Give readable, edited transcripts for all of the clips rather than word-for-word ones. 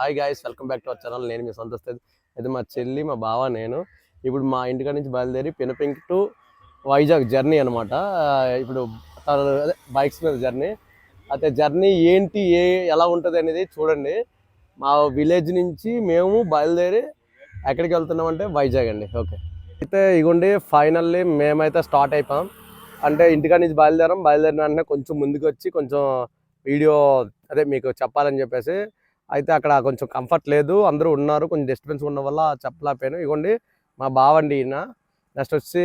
Hi guys, welcome back to our channel. నేను మీ సంతోష్. ఇది మా చెల్లి, మా బావ, నేను ఇప్పుడు మా ఇంటికాడ నుంచి బయలుదేరి పినపింక్ టు వైజాగ్ జర్నీ అనమాట. ఇప్పుడు అదే బైక్స్ మీద జర్నీ. అయితే జర్నీ ఏంటి, ఎలా ఉంటుంది అనేది చూడండి. మా విలేజ్ నుంచి మేము బయలుదేరి ఎక్కడికి వెళ్తున్నాం అంటే వైజాగ్ అండి. ఓకే, అయితే ఇగోండి ఫైనల్లీ మేమైతే స్టార్ట్ అయిపోయాం. అంటే ఇంటికాడ నుంచి బయలుదేరిన వెంటనే కొంచెం ముందుకు వచ్చి కొంచెం వీడియో అదే మీకు చెప్పాలని చెప్పేసి. అయితే అక్కడ కొంచెం కంఫర్ట్ లేదు, అందరూ ఉన్నారు, కొంచెం డిస్టర్బెన్స్ ఉన్న వల్ల చెప్పలేకపోయాను. ఇగోండి మా బావండి ఈయన, నెక్స్ట్ వచ్చి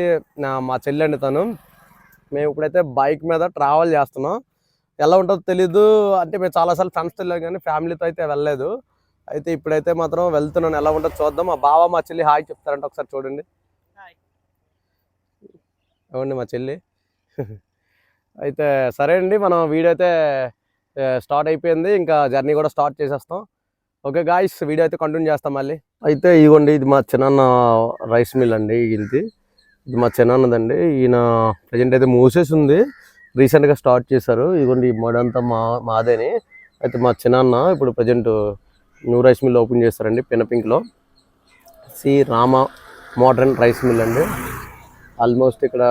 మా చెల్లండి తను. మేము ఇప్పుడైతే బైక్ మీద ట్రావెల్ చేస్తున్నాం. ఎలా ఉంటుందో తెలీదు, అంటే మేము చాలాసార్లు ఫ్రెండ్స్తో వెళ్ళాం కానీ ఫ్యామిలీతో అయితే వెళ్ళలేదు. అయితే ఇప్పుడైతే మాత్రం వెళ్తున్నాను, ఎలా ఉంటుందో చూద్దాం. మా బావ మా చెల్లి హాయ్ చెప్తారంటే ఒకసారి చూడండి. ఇవ్వండి మా చెల్లి. అయితే సరే అండి, మనం వీడియో అయితే స్టార్ట్ అయిపోయింది, ఇంకా జర్నీ కూడా స్టార్ట్ చేసేస్తాం. ఓకే గాయ్స్, వీడియో అయితే కంటిన్యూ చేస్తాం మళ్ళీ. అయితే ఇదిగోండి, ఇది మా చిన్న రైస్ మిల్ అండి. ఇది మా చిన్నదండి. ఈయన ప్రజెంట్ అయితే మూసేసి ఉంది, రీసెంట్గా స్టార్ట్ చేశారు. ఇదిగోండి ఈ మడంతా మాదేని. అయితే మా చిన్న ఇప్పుడు present new rice mill open చేస్తారండి పినపింక్లో. రామ మోడర్న్ రైస్ మిల్ అండి. ఆల్మోస్ట్ ఇక్కడ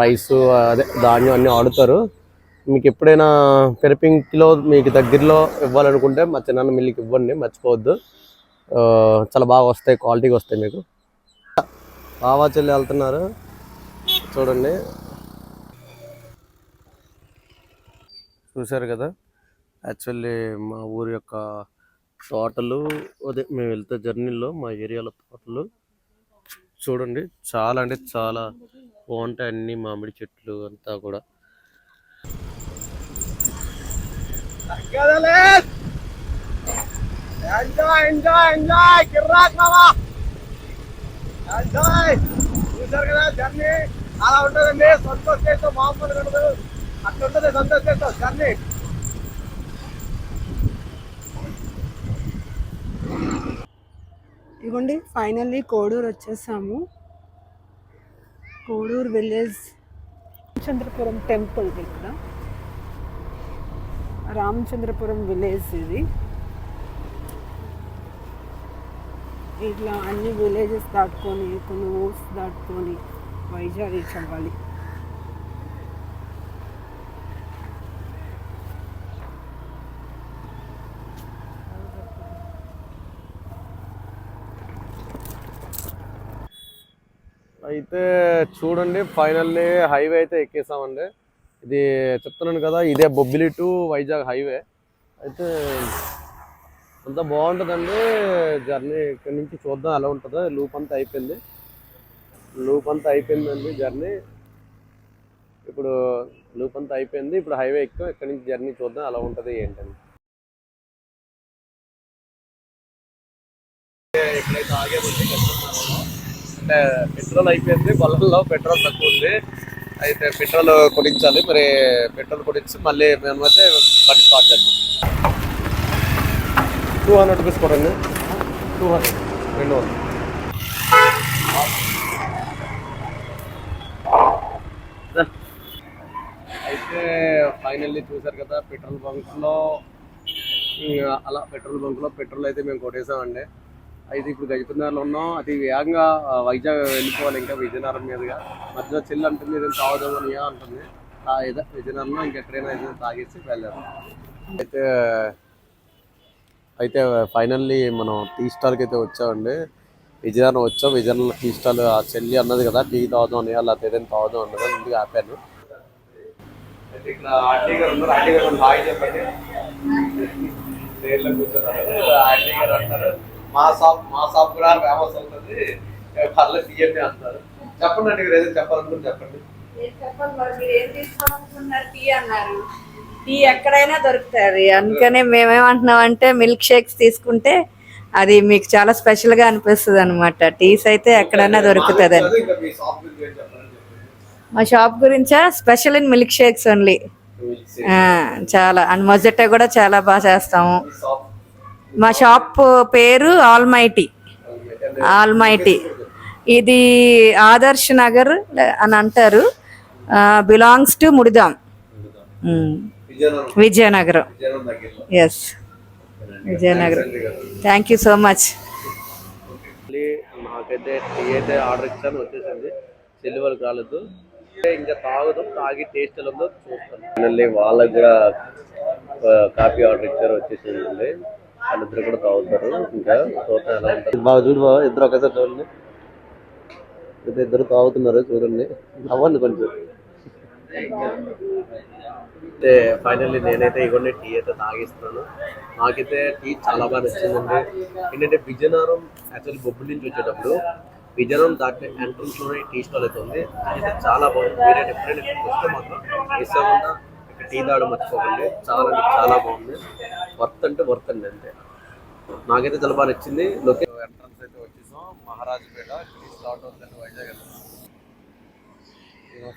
రైసు అదే ధాన్యం అన్నీ ఆడుతారు. మీకు ఎప్పుడైనా పినపింక్లో మీకు దగ్గరలో ఇవ్వాలనుకుంటే మా చిన్న మిల్లుకి ఇవ్వండి, మర్చిపోవద్దు. చాలా బాగా వస్తాయి, క్వాలిటీగా వస్తాయి మీకు. బావా చెల్లి వెళ్తున్నారు చూడండి, చూసారు కదా. యాక్చువల్లీ మా ఊరి యొక్క తోటలు, అదే మేము వెళ్తే జర్నీలో మా ఏరియాలో తోటలు చూడండి, చాలా అంటే చాలా బాగుంటాయి. అన్ని మామిడి చెట్లు అంతా కూడా. చూసారు కదా జర్నీ అలా ఉంటుందండి. సంతోష్ మామూలు ఉండదు, అట్లా ఉంటుంది సంతోష్ జర్నీ. ఇదిగోండి ఫైనల్లీ కోడూరు వచ్చేసాము. Koduru village, Ramachandrapuram temple. ఇక్కడ రామచంద్రపురం విలేజ్ ఇది. ఇట్లా అన్ని విలేజెస్ దాటుకొని, కొన్ని ఊర్స్ దాటుకొని వైజాగ్ రీచ్ అవ్వాలి. అయితే చూడండి ఫైనల్లీ హైవే అయితే ఎక్కేసామండి. ఇది చెప్తున్నాను కదా, ఇదే బొబ్బిలి టు వైజాగ్ హైవే. అయితే అంతా బాగుంటుందండి జర్నీ. ఇక్కడ నుంచి చూద్దాం ఎలా ఉంటుందో. లూప్ అంతా అయిపోయిందండి జర్నీ. ఇప్పుడు లూప్ అంతా అయిపోయింది, ఇప్పుడు హైవే ఎక్కువ. ఇక్కడ నుంచి జర్నీ చూద్దాం ఎలా ఉంటుంది ఏంటని. ఎక్కడైతే ఆగేది అంటే పెట్రోల్ అయిపోయింది, పొలంలో పెట్రోల్ తక్కువ ఉంది. అయితే పెట్రోల్ కొట్టించాలి, మరి పెట్రోల్ కొట్టించి మళ్ళీ మేము అయితే బండి స్టార్ట్ చేద్దాం. 200 రూపీస్ కొట్టండి, 200, 200. అయితే ఫైనల్లీ చూసారు కదా, పెట్రోల్ బంక్లో పెట్రోల్ అయితే మేము కొట్టేసామండి. అయితే ఇప్పుడు గజపతినగర్లో ఉన్నాం. అది వేగంగా వైజాగ్ వెళ్ళిపోవాలి, ఇంకా విజయనగరం మీదుగా. మధ్యలో చెల్లి అంటుంది ఏదైనా తాగుదామని అంటుంది. ఏదో విజయనగరంలో ఇంకెక్కడైనా ఏదైనా తాగేసి వెళ్ళాము. అయితే ఫైనల్లీ మనం టీ స్టాల్కి అయితే వచ్చామండి. విజయనగరం వచ్చాం. విజయనగరంలో టీ స్టాల్, ఆ చెల్లి అన్నది కదా టీ తాగుదాం అని, అలా ఏదైనా తాగుదాం అన్నది, ముందుగా ఆపాను. అయితే ఇక్కడ ఆంటీ గారు ఉన్నారు, ఆంటీ గారు హాయ్ చెప్పండి. ట్రైన్లో కూర్చున్నారు, ఆంటీ గారు అంటారు మా షాప్ కూడా ఫేమస్ అవుతుంది, పర్లేదు తీయండి అంటారు. చెప్పండి అండి, మీరు ఏదైనా చెప్పాలనుకుంటే చెప్పండి. టీ ఎక్కడైనా దొరుకుతుంది, అందుకనే మేమేమంటున్నాం అంటే మిల్క్ షేక్స్ తీసుకుంటే అది మీకు చాలా స్పెషల్ గా అనిపిస్తుంది అనమాట. టీస్ అయితే ఎక్కడైనా దొరుకుతుంది అని. మా షాప్ గురించా, special in milk shakes only. చాలా అండ్ మొజెటో కూడా చాలా బాగా చేస్తాము. మా షాప్ పేరు ఆల్మైటీ. ఇది ఆదర్శ్ నగర్ అని అంటారు, belongs to Mudidam, Vizianagaram. Yes. Vizianagaram. Thank you so much. మళ్ళీ నాకైతే టీ అయితే ఆర్డర్ ఇచ్చాను, వచ్చేసింది. చెల్లి వాళ్ళకి రాలేదు. ఇంకా తాగుదాం, తాగి టేస్ట్ ఎలా ఉందో చూస్తాను. మళ్ళీ వాళ్ళకి కూడా కాఫీ ఆర్డర్ ఇచ్చారు, వచ్చేసింది. వాళ్ళిద్దరు కూడా తాగుతారు. ఇంకా చూద్దాం ఎలా ఉంటుంది. బాగా చూడు బాగా, ఇద్దరు ఒకేసారి చూడండి. ఇద్దరు తాగుతున్నారు చూడండి, అవ్వండి కొంచెం. అయితే ఫైనల్లీ నేనైతే ఇవన్నీ టీ అయితే తాగిస్తున్నాను. నాకైతే టీ చాలా బాగా నచ్చిందండి. ఏంటంటే విజయనగరం యాక్చువల్లీ బొబ్బుల నుంచి వచ్చేటప్పుడు విజయనగరం దాటి ఎంట్రన్స్ లోనే టీ స్టాల్ అయితే ఉంది. అయితే చాలా బాగుంది. మీరే ఎప్పుడైనా వస్తే మాత్రం మిస్ అవ్వకుండా ఇక్కడ టీ తాగడం మర్చిపోకండి. చాలా చాలా బాగుంది. వర్త్ అంటే వర్త్ అండి అంతే. నాకైతే చాలా బాగా నచ్చింది. లొకేషన్ ఎంట్రన్స్ అయితే వచ్చేసాం. మహారాజపేట స్టార్ట్ అవుతుంది వైజాగ్.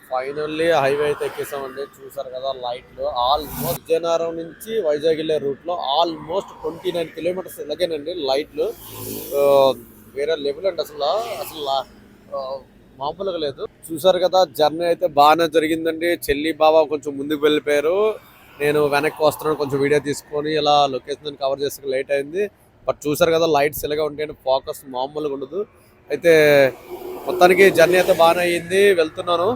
ఫైనల్లీ హైవే అయితే ఎక్కేసామండి. చూసారు కదా లైట్లు. ఆల్మోస్ట్ విజయనగరం నుంచి వైజాగ్ వెళ్ళే రూట్ లో ఆల్మోస్ట్ 29 కిలోమీటర్స్ ఇలాగేనండి లైట్లు. వేరే లెవెల్ అండి అసలు మామూలుగా లేదు. చూసారు కదా జర్నీ అయితే బాగానే జరిగిందండి. చెల్లి బాబా కొంచెం ముందుకు వెళ్ళిపోయారు, నేను వెనక్కి వస్తున్నాను. కొంచెం వీడియో తీసుకొని ఇలా లొకేషన్ కవర్ చేస్తే లేట్ అయింది. బట్ చూసారు కదా లైట్స్ ఇలాగా ఉంటాయండి, ఫోకస్ మామూలుగా ఉండదు. అయితే మొత్తానికి జర్నీ అయితే బాగానే అయ్యింది. వెళ్తున్నాను.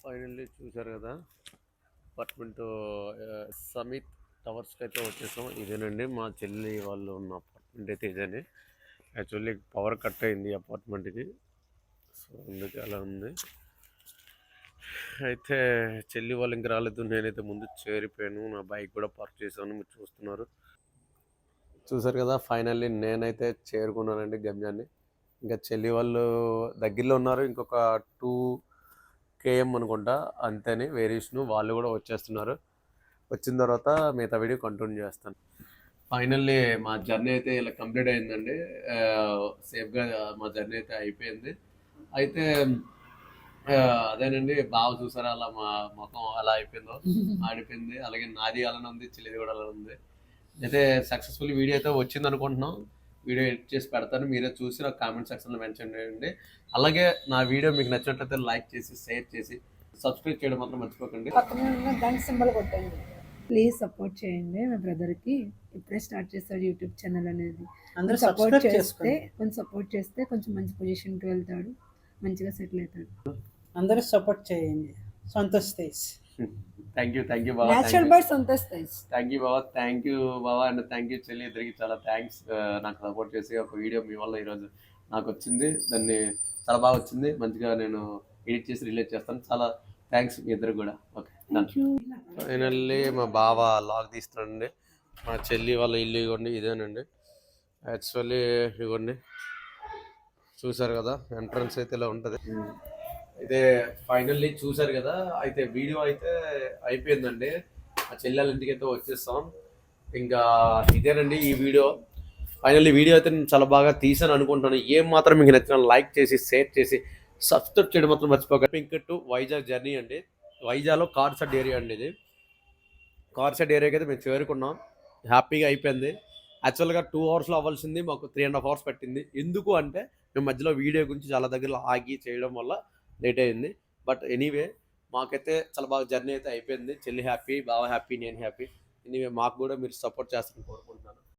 ఫైనల్లీ చూసారు కదా అపార్ట్మెంట్ సమిత్ టవర్స్కి అయితే వచ్చేసాం. ఇదేనండి మా చెల్లి వాళ్ళు ఉన్న అపార్ట్మెంట్ అయితే ఇదేనే. యాక్చువల్లీ పవర్ కట్ అయింది అపార్ట్మెంట్కి, సో అందుకే అలా ఉంది. అయితే చెల్లి వాళ్ళు ఇంక రాలేదు, నేనైతే ముందు చేరిపోయాను. నా బైక్ కూడా పార్క్ చేశాను, మీరు చూస్తున్నారు. చూసారు కదా ఫైనల్లీ నేనైతే చేరుకున్నానండి గమ్యాన్ని. ఇంకా చెల్లి వాళ్ళు దగ్గరలో ఉన్నారు, ఇంకొక 2 km అనుకుంటా అంతేని వేరియేషన్. వాళ్ళు కూడా వచ్చేస్తున్నారు. వచ్చిన తర్వాత మిగతా వీడియో కంటిన్యూ చేస్తాను. ఫైనల్లీ మా జర్నీ అయితే ఇలా కంప్లీట్ అయిందండి. సేఫ్గా మా జర్నీ అయితే అయిపోయింది. అయితే అదేనండి బాగా చూసారా అలా మా ముఖం అలా అయిపోయిందో ఆడిపోయింది. అలాగే నాది అలానే ఉంది, చెల్లిది కూడా అలా ఉంది. అయితే సక్సెస్ఫుల్ వీడియో అయితే వచ్చింది అనుకుంటున్నాం. వీడియో ఎడిట్ చేసి పెడతాను, మీరే చూసి నాకు కామెంట్ సెక్షన్లో మెన్షన్ చేయండి. అలాగే నా వీడియో మీకు నచ్చినట్లయితే లైక్ చేసి షేర్ చేసి సబ్స్క్రైబ్ చేయడం మాత్రం మర్చిపోకండి. పక్కన ఉన్న గంట సింబల్ కొట్టండి. ప్లీజ్ సపోర్ట్ చేయండి మా బ్రదర్కి. ఇప్పుడే స్టార్ట్ చేస్తాడు యూట్యూబ్ ఛానల్ అనేది. అందరూ సపోర్ట్ సబ్స్క్రైబ్ చేస్తే చేసుకోండి. కొంచెం సపోర్ట్ చేస్తే కొంచెం మంచి పొజిషన్కి వెళ్తాడు, మంచిగా సెటిల్ అవుతాడు. అందరూ సపోర్ట్ చేయండి. Santosh Tej. Thank you Baba. Natural by Santosh Tej. Thank you Baba and thank you చెల్లి, ఇద్దరికి చాలా థ్యాంక్స్. నాకు సపోర్ట్ చేసి ఒక వీడియో మీ వల్ల ఈరోజు నాకు వచ్చింది. దాన్ని చాలా బాగా వచ్చింది, మంచిగా నేను ఎడిట్ చేసి రిలీజ్ చేస్తాను. చాలా థ్యాంక్స్ మీ ఇద్దరు కూడా. ఓకే ఫైనల్లీ మా బావ లాగ్ తీస్తున్నాడండి. మా చెల్లి వాళ్ళ ఇల్లు ఇవ్వండి, ఇదేనండి. యాక్చువల్లీ ఇవ్వండి చూసారు కదా ఎంట్రన్స్ అయితే ఇలా ఉంటుంది. అయితే ఫైనల్లీ చూసారు కదా. అయితే వీడియో అయితే అయిపోయిందండి. ఆ చెల్లెల ఇంటికి అయితే వచ్చేస్తాం. ఇంకా ఇదేనండి ఈ వీడియో. ఫైనల్లీ వీడియో అయితే నేను చాలా బాగా తీసాను అనుకుంటున్నాను. ఏం మాత్రం మీకు నచ్చిన లైక్ చేసి షేర్ చేసి సబ్స్క్రైబ్ చేయడం మాత్రం మర్చిపోకండి. పింక్ టు వైజాగ్ జర్నీ అండి. వైజాగ్లో కార్సెట్ ఏరియా అండి ఇది. కార్సెట్ ఏరియాకి అయితే మేము చేరుకున్నాం, హ్యాపీగా అయిపోయింది. యాక్చువల్గా 2 hours అవ్వాల్సింది మాకు 3.5 hours పట్టింది. ఎందుకు అంటే మేము మధ్యలో వీడియో గురించి చాలా దగ్గర ఆగి చేయడం వల్ల లేట్ అయింది. బట్ ఎనీవే మాకైతే చాలా బాగా జర్నీ అయితే అయిపోయింది. చెల్లి హ్యాపీ, బాగా హ్యాపీ, నేను హ్యాపీ. ఎనీవే మాకు కూడా మీరు సపోర్ట్ చేస్తారని కోరుకుంటున్నాను.